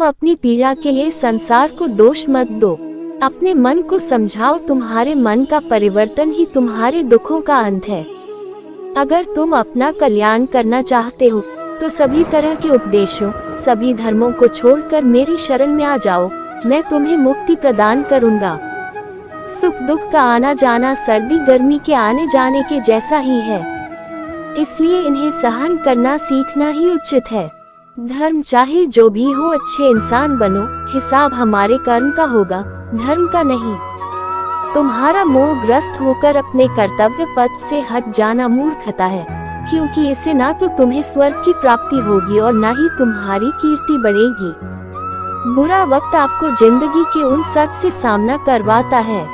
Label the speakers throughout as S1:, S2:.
S1: अपनी पीड़ा के लिए संसार को दोष मत दो। अपने मन को समझाओ, तुम्हारे मन का परिवर्तन ही तुम्हारे दुखों का अंत है। अगर तुम अपना कल्याण करना चाहते हो तो सभी तरह के उपदेशों, सभी धर्मों को छोड़कर मेरी शरण में आ जाओ। मैं तुम्हें मुक्ति प्रदान करूंगा। सुख दुख का आना जाना सर्दी गर्मी के आने जाने के जैसा ही है, इसलिए इन्हें सहन करना सीखना ही उचित है। धर्म चाहे जो भी हो, अच्छे इंसान बनो। हिसाब हमारे कर्म का होगा, धर्म का नहीं। तुम्हारा मोहग्रस्त होकर अपने कर्तव्य पथ से हट जाना मूर्खता है, क्योंकि इससे ना तो तुम्हें स्वर्ग की प्राप्ति होगी और ना ही तुम्हारी कीर्ति बढ़ेगी। बुरा वक्त आपको जिंदगी के उन शख्स से सामना करवाता है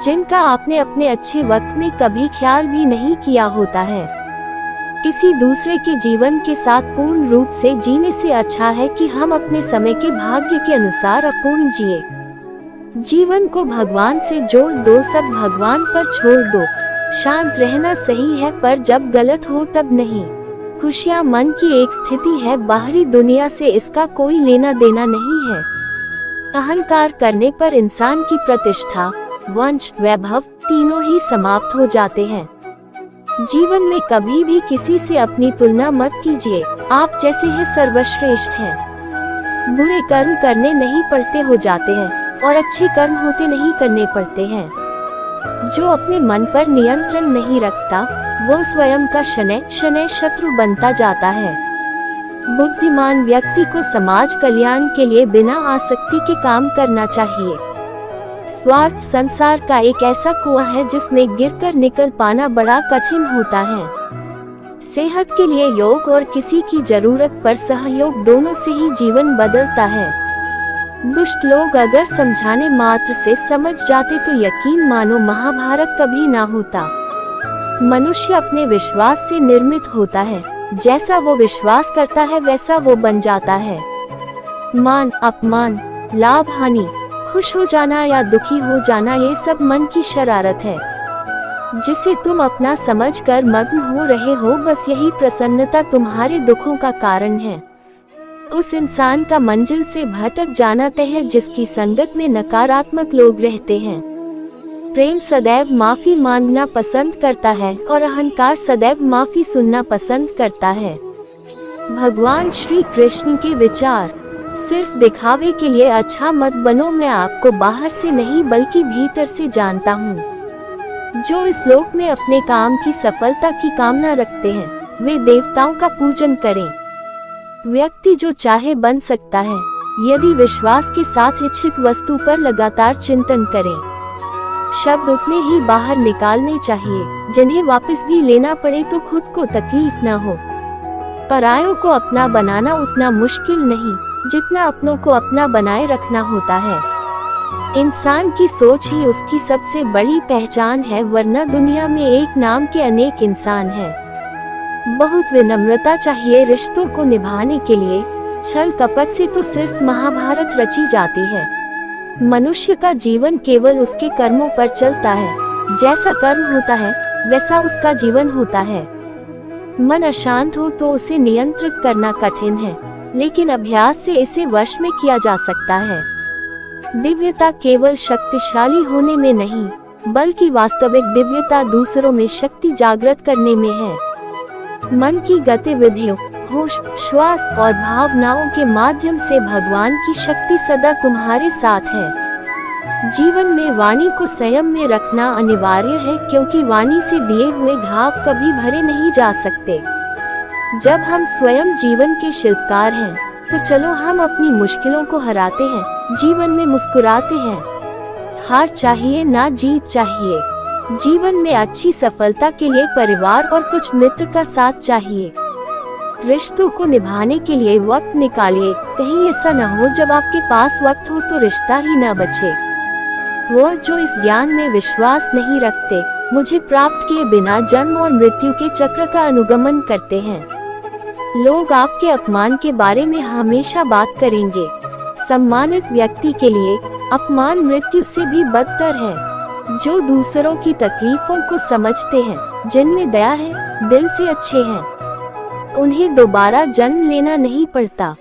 S1: जिनका आपने अपने अच्छे वक्त में कभी ख्याल भी नहीं किया होता है। किसी दूसरे के जीवन के साथ पूर्ण रूप से जीने से अच्छा है कि हम अपने समय के भाग्य के अनुसार अपूर्ण जिए। जीवन को भगवान से जोड़ दो, सब भगवान पर छोड़ दो। शांत रहना सही है, पर जब गलत हो तब नहीं। खुशियाँ मन की एक स्थिति है, बाहरी दुनिया से इसका कोई लेना देना नहीं है। अहंकार करने पर इंसान की प्रतिष्ठा, वंश, वैभव तीनों ही समाप्त हो जाते हैं। जीवन में कभी भी किसी से अपनी तुलना मत कीजिए। आप जैसे हैं सर्वश्रेष्ठ हैं। बुरे कर्म करने नहीं पड़ते हो जाते हैं और अच्छे कर्म होते नहीं करने पड़ते हैं। जो अपने मन पर नियंत्रण नहीं रखता वो स्वयं का शनै शत्रु बनता जाता है। बुद्धिमान व्यक्ति को समाज कल्याण के लिए बिना आसक्ति के काम करना चाहिए। स्वार्थ संसार का एक ऐसा कुआं है जिसमें गिरकर निकल पाना बड़ा कठिन होता है। सेहत के लिए योग और किसी की जरूरत पर सहयोग, दोनों से ही जीवन बदलता है। दुष्ट लोग अगर समझाने मात्र से समझ जाते तो यकीन मानो महाभारत कभी ना होता। मनुष्य अपने विश्वास से निर्मित होता है, जैसा वो विश्वास करता है वैसा वो बन जाता है। मान अपमान, लाभ हानि, खुश हो जाना या दुखी हो जाना, ये सब मन की शरारत है जिसे तुम अपना समझकर मग्न हो रहे हो। बस यही प्रसन्नता तुम्हारे दुखों का कारण है। उस इंसान का मंजिल से भटक जाना तय है जिसकी संगत में नकारात्मक लोग रहते हैं। प्रेम सदैव माफी मांगना पसंद करता है और अहंकार सदैव माफी सुनना पसंद करता है। भगवान श्री कृष्ण के विचार, सिर्फ दिखावे के लिए अच्छा मत बनो। मैं आपको बाहर से नहीं बल्कि भीतर से जानता हूँ। जो इस लोक में अपने काम की सफलता की कामना रखते हैं वे देवताओं का पूजन करें। व्यक्ति जो चाहे बन सकता है यदि विश्वास के साथ इच्छित वस्तु पर लगातार चिंतन करें। शब्द उतने ही बाहर निकालने चाहिए जिन्हें वापस भी लेना पड़े तो खुद को तकलीफ न हो। परायों को अपना बनाना उतना मुश्किल नहीं जितना अपनों को अपना बनाए रखना होता है। इंसान की सोच ही उसकी सबसे बड़ी पहचान है, वरना दुनिया में एक नाम के अनेक इंसान हैं। बहुत विनम्रता चाहिए रिश्तों को निभाने के लिए। छल कपट से तो सिर्फ महाभारत रची जाती है। मनुष्य का जीवन केवल उसके कर्मों पर चलता है। जैसा कर्म होता है वैसा उसका जीवन होता है। मन अशांत हो तो उसे नियंत्रित करना कठिन है, लेकिन अभ्यास से इसे वश में किया जा सकता है। दिव्यता केवल शक्तिशाली होने में नहीं, बल्कि वास्तविक दिव्यता दूसरों में शक्ति जागृत करने में है। मन की गतिविधियों, होश, श्वास और भावनाओं के माध्यम से भगवान की शक्ति सदा तुम्हारे साथ है। जीवन में वाणी को संयम में रखना अनिवार्य है, क्योंकि वाणी से दिए हुए घाव कभी भरे नहीं जा सकते। जब हम स्वयं जीवन के शिल्पकार हैं, तो चलो हम अपनी मुश्किलों को हराते हैं, जीवन में मुस्कुराते हैं। हार चाहिए ना जीत चाहिए। जीवन में अच्छी सफलता के लिए परिवार और कुछ मित्र का साथ चाहिए। रिश्तों को निभाने के लिए वक्त निकालिए। कहीं ऐसा न हो जब आपके पास वक्त हो तो रिश्ता ही न बचे। वो जो इस ज्ञान में विश्वास नहीं रखते, मुझे प्राप्त किए बिना जन्म और मृत्यु के चक्र का अनुगमन करते हैं। लोग आपके अपमान के बारे में हमेशा बात करेंगे। सम्मानित व्यक्ति के लिए अपमान मृत्यु से भी बदतर है। जो दूसरों की तकलीफों को समझते हैं, जिनमें दया है, दिल से अच्छे हैं, उन्हें दोबारा जन्म लेना नहीं पड़ता।